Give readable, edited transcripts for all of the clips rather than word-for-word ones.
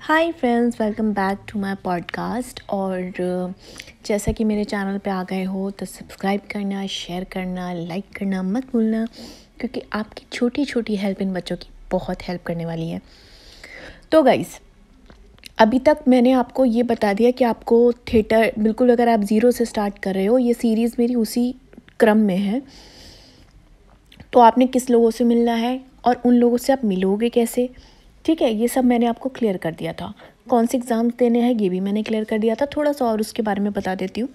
Hi friends, welcome back to my podcast. और जैसा कि मेरे चैनल पे आ गए हो तो सब्सक्राइब करना, शेयर करना, लाइक करना मत भूलना, क्योंकि आपकी छोटी छोटी हेल्प इन बच्चों की बहुत हेल्प करने वाली है। तो गाइस, अभी तक मैंने आपको ये बता दिया कि आपको थिएटर बिल्कुल, अगर आप ज़ीरो से स्टार्ट कर रहे हो, ये सीरीज़ मेरी उसी क्रम में है। तो आपने किस लोगों से मिलना है और उन लोगों से आप मिलोगे कैसे, ठीक है, ये सब मैंने आपको क्लियर कर दिया था। कौन से एग्ज़ाम्स देने हैं ये भी मैंने क्लियर कर दिया था। थोड़ा सा और उसके बारे में बता देती हूँ।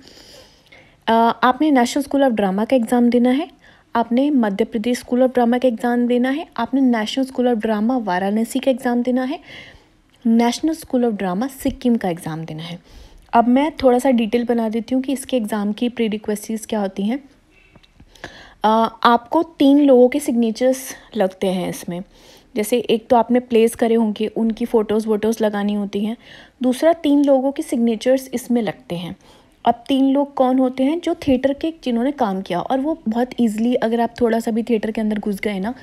आपने नेशनल स्कूल ऑफ ड्रामा का एग्ज़ाम देना है, आपने Madhya Pradesh school of drama का एग्ज़ाम देना है, आपने national school of drama Varanasi का एग्ज़ाम देना है, national school of drama Sikkim का एग्ज़ाम देना है। अब मैं थोड़ा सा डिटेल बना देती हूँ कि इसके एग्ज़ाम की प्री रिक्वेस्ट्स क्या होती हैं। आपको 3 लोगों के सिग्नेचर्स लगते हैं इसमें। जैसे एक तो आपने प्लेस करे होंगे, उनकी फ़ोटोज़ वोटोज़ लगानी होती हैं। दूसरा, 3 लोगों के सिग्नेचर्स इसमें लगते हैं। अब 3 लोग कौन होते हैं? जो थिएटर के जिन्होंने काम किया, और वो बहुत ईज़िली, अगर आप थोड़ा सा भी थिएटर के अंदर घुस गए ना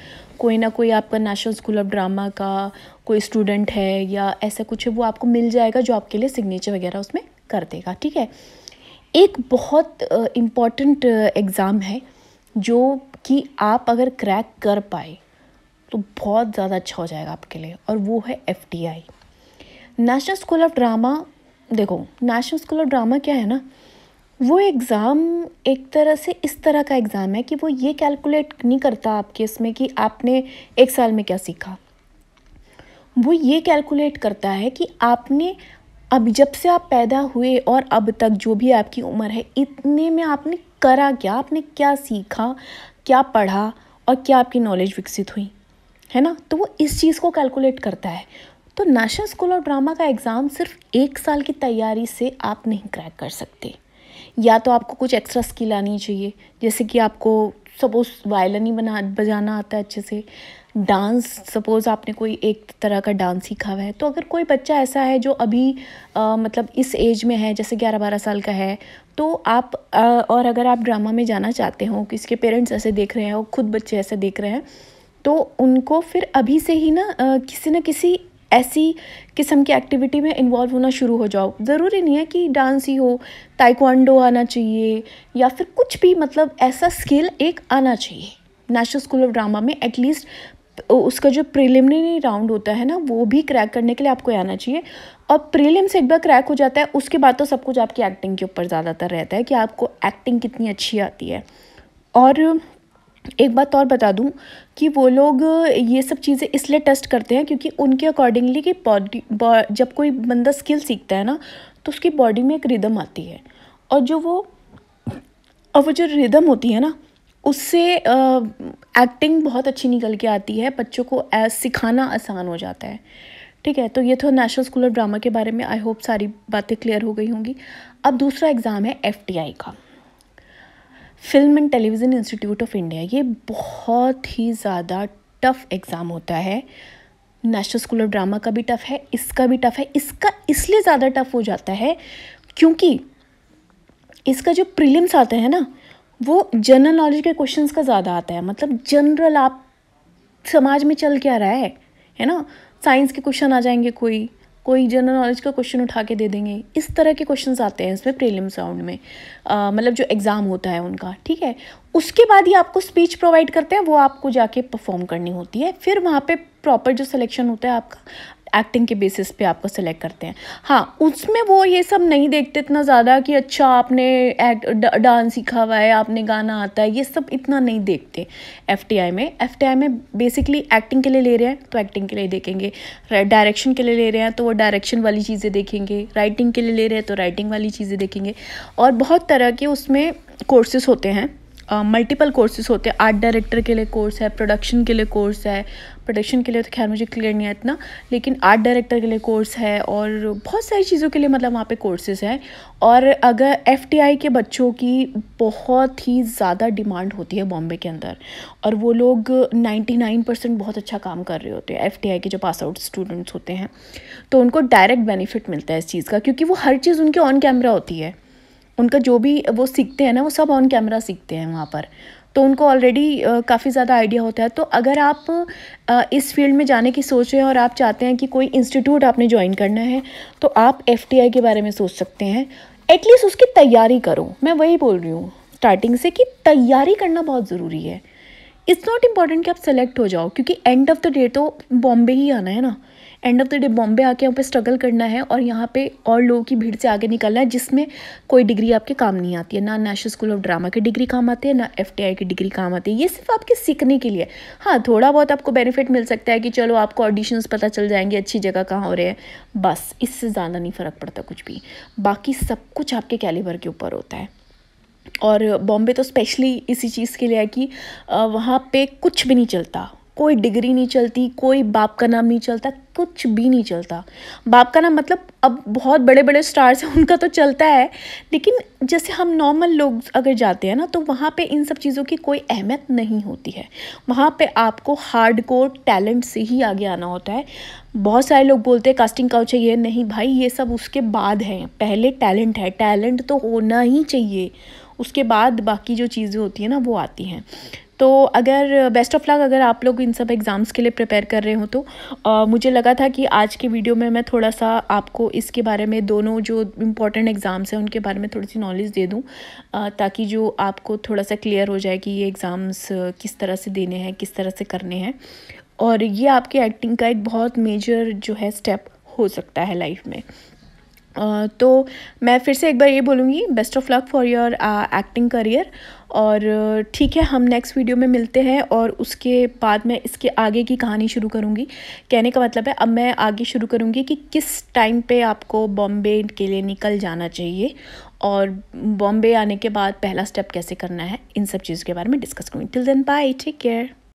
कोई आपका नेशनल स्कूल ऑफ ड्रामा का कोई स्टूडेंट है या ऐसा कुछ है, वो आपको मिल जाएगा जो आपके लिए सिग्नेचर वगैरह उसमें कर देगा, ठीक है। एक बहुत इम्पॉर्टेंट एग्ज़ाम है जो कि आप अगर क्रैक कर पाए तो बहुत ज़्यादा अच्छा हो जाएगा आपके लिए, और वो है FTI, national school of drama. देखो, नेशनल स्कूल ऑफ ड्रामा क्या है ना, वो एग्ज़ाम एक तरह से इस तरह का एग्ज़ाम है कि वो ये कैलकुलेट नहीं करता आपके इसमें कि आपने एक साल में क्या सीखा। वो ये कैलकुलेट करता है कि आपने अब जब से आप पैदा हुए और अब तक जो भी आपकी उम्र है, इतने में आपने करा क्या, आपने क्या सीखा, क्या पढ़ा और क्या आपकी नॉलेज विकसित हुई, है ना। तो वो इस चीज़ को कैलकुलेट करता है। तो नेशनल स्कूल ऑफ ड्रामा का एग्ज़ाम सिर्फ 1 साल की तैयारी से आप नहीं क्रैक कर सकते। या तो आपको कुछ एक्स्ट्रा स्किल आनी चाहिए, जैसे कि आपको सपोज़ वायलिन ही बजाना आता है अच्छे से, डांस, सपोज़ आपने कोई एक तरह का डांस सीखा हुआ है। तो अगर कोई बच्चा ऐसा है जो अभी मतलब इस एज में है, जैसे 11-12 साल का है, तो आप और अगर आप ड्रामा में जाना चाहते हो, किसी के पेरेंट्स ऐसे देख रहे हैं और ख़ुद बच्चे ऐसे देख रहे हैं, तो उनको फिर अभी से ही ना किसी न किसी ऐसी किस्म की एक्टिविटी में इन्वॉल्व होना शुरू हो जाओ। ज़रूरी नहीं है कि डांस ही हो, ताइक्वांडो आना चाहिए या फिर कुछ भी, मतलब ऐसा स्किल एक आना चाहिए। नेशनल स्कूल ऑफ ड्रामा में एटलीस्ट उसका जो प्रीलिमिनरी राउंड होता है ना, वो भी क्रैक करने के लिए आपको आना चाहिए। और प्रीलिम से एक बार क्रैक हो जाता है, उसके बाद तो सब कुछ आपकी एक्टिंग के ऊपर ज़्यादातर रहता है कि आपको एक्टिंग कितनी अच्छी आती है। और एक बात और बता दूं कि वो लोग ये सब चीज़ें इसलिए टेस्ट करते हैं क्योंकि उनके अकॉर्डिंगली कि जब कोई बंदा स्किल सीखता है ना, तो उसकी बॉडी में एक रिदम आती है, और वो जो रिदम होती है ना, उससे एक्टिंग बहुत अच्छी निकल के आती है। बच्चों को सिखाना आसान हो जाता है, ठीक है। तो ये तो नेशनल स्कूल ऑफ ड्रामा के बारे में। आई होप सारी बातें क्लियर हो गई होंगी। अब दूसरा एग्ज़ाम है FTI का, film and television institute of India. ये बहुत ही ज़्यादा टफ़ एग्ज़ाम होता है। नेशनल स्कूल ऑफ ड्रामा का भी टफ़ है, इसका भी टफ़ है। इसका इसलिए ज़्यादा टफ़ हो जाता है क्योंकि इसका जो प्रीलिम्स आते हैं ना, वो जनरल नॉलेज के क्वेश्चंस का ज़्यादा आता है। मतलब जनरल, आप समाज में चल क्या रहा है ना। साइंस के क्वेश्चन आ जाएंगे, कोई जनरल नॉलेज का क्वेश्चन उठा के दे देंगे। इस तरह के क्वेश्चंस आते हैं इसमें प्रीलिम्स राउंड में, मतलब जो एग्ज़ाम होता है उनका, ठीक है। उसके बाद ही आपको स्पीच प्रोवाइड करते हैं, वो आपको जाके परफॉर्म करनी होती है। फिर वहाँ पे प्रॉपर जो सिलेक्शन होता है आपका, एक्टिंग के बेसिस पे आपको सेलेक्ट करते हैं। हाँ, उसमें वो ये सब नहीं देखते इतना ज़्यादा कि अच्छा आपने डांस सीखा हुआ है, आपने गाना आता है, ये सब इतना नहीं देखते। FTI में बेसिकली एक्टिंग के लिए ले रहे हैं तो एक्टिंग के लिए देखेंगे, डायरेक्शन के लिए ले रहे हैं तो वो डायरेक्शन वाली चीज़ें देखेंगे, राइटिंग के लिए ले रहे हैं तो राइटिंग वाली चीज़ें देखेंगे। और बहुत तरह के उसमें कोर्सेस होते हैं, मल्टीपल कोर्सेज होते हैं। आर्ट डायरेक्टर के लिए कोर्स है, प्रोडक्शन के लिए कोर्स है। प्रोडक्शन के लिए तो खैर मुझे क्लियर नहीं है इतना, लेकिन आर्ट डायरेक्टर के लिए कोर्स है, और बहुत सारी चीज़ों के लिए मतलब वहाँ पे कोर्सेज हैं। और अगर FTI के बच्चों की बहुत ही ज़्यादा डिमांड होती है बॉम्बे के अंदर, और वो लोग 99% बहुत अच्छा काम कर रहे होते हैं। FTI के जो पास आउट स्टूडेंट्स होते हैं, तो उनको डायरेक्ट बेनिफिट मिलता है इस चीज़ का, क्योंकि वो हर चीज़ उनके ऑन कैमरा होती है। उनका जो भी वो सीखते हैं ना, वो सब ऑन कैमरा सीखते हैं वहाँ पर। तो उनको ऑलरेडी काफ़ी ज़्यादा आइडिया होता है। तो अगर आप इस फील्ड में जाने की सोच रहे हैं और आप चाहते हैं कि कोई इंस्टीट्यूट आपने ज्वाइन करना है, तो आप FTI के बारे में सोच सकते हैं। एटलीस्ट उसकी तैयारी करो, मैं वही बोल रही हूँ स्टार्टिंग से कि तैयारी करना बहुत ज़रूरी है। इट्स नॉट इम्पॉर्टेंट कि आप सेलेक्ट हो जाओ, क्योंकि एंड ऑफ द डे तो बॉम्बे ही आना है ना। End of the day Bombay आके यहाँ पे स्ट्रगल करना है और यहाँ पे और लोगों की भीड़ से आगे निकलना है, जिसमें कोई डिग्री आपके काम नहीं आती है। ना नेशनल स्कूल ऑफ ड्रामा की डिग्री काम आती है, ना FTI की डिग्री काम आती है। ये सिर्फ आपके सीखने के लिए। हाँ, थोड़ा बहुत आपको बेनिफिट मिल सकता है कि चलो आपको ऑडिशंस पता चल जाएंगे, अच्छी जगह कहाँ हो रहे हैं, बस इससे ज़्यादा नहीं फ़र्क पड़ता कुछ भी। बाकी सब कुछ आपके कैलिबर के ऊपर होता है। और बॉम्बे तो स्पेशली इसी चीज़ के लिए है कि वहाँ पे कुछ भी नहीं चलता, कोई डिग्री नहीं चलती, कोई बाप का नाम नहीं चलता, कुछ भी नहीं चलता। बाप का नाम मतलब अब बहुत बड़े बड़े स्टार्स हैं उनका तो चलता है, लेकिन जैसे हम नॉर्मल लोग अगर जाते हैं ना, तो वहाँ पे इन सब चीज़ों की कोई अहमियत नहीं होती है। वहाँ पे आपको हार्डकोर टैलेंट से ही आगे आना होता है। बहुत सारे लोग बोलते हैं कास्टिंग काउच चाहिए, नहीं भाई, ये सब उसके बाद है, पहले टैलेंट है। टैलेंट तो होना ही चाहिए, उसके बाद बाकी जो चीज़ें होती हैं ना वो आती हैं। तो अगर बेस्ट ऑफ लक अगर आप लोग इन सब एग्ज़ाम्स के लिए प्रिपेयर कर रहे हो तो मुझे लगा था कि आज के वीडियो में मैं थोड़ा सा आपको इसके बारे में, दोनों जो इम्पॉर्टेंट एग्ज़ाम्स हैं उनके बारे में थोड़ी सी नॉलेज दे दूं, ताकि जो आपको थोड़ा सा क्लियर हो जाए कि ये एग्ज़ाम्स किस तरह से देने हैं, किस तरह से करने हैं। और ये आपकी एक्टिंग का एक बहुत मेजर जो है स्टेप हो सकता है लाइफ में। तो मैं फिर से एक बार ये बोलूँगी, best of luck for your acting career. और ठीक है, हम नेक्स्ट वीडियो में मिलते हैं और उसके बाद मैं इसके आगे की कहानी शुरू करूँगी। कहने का मतलब है अब मैं आगे शुरू करूँगी कि किस टाइम पे आपको बॉम्बे के लिए निकल जाना चाहिए और बॉम्बे आने के बाद पहला स्टेप कैसे करना है, इन सब चीज़ों के बारे में डिस्कस करूँगी। Till then bye, take care.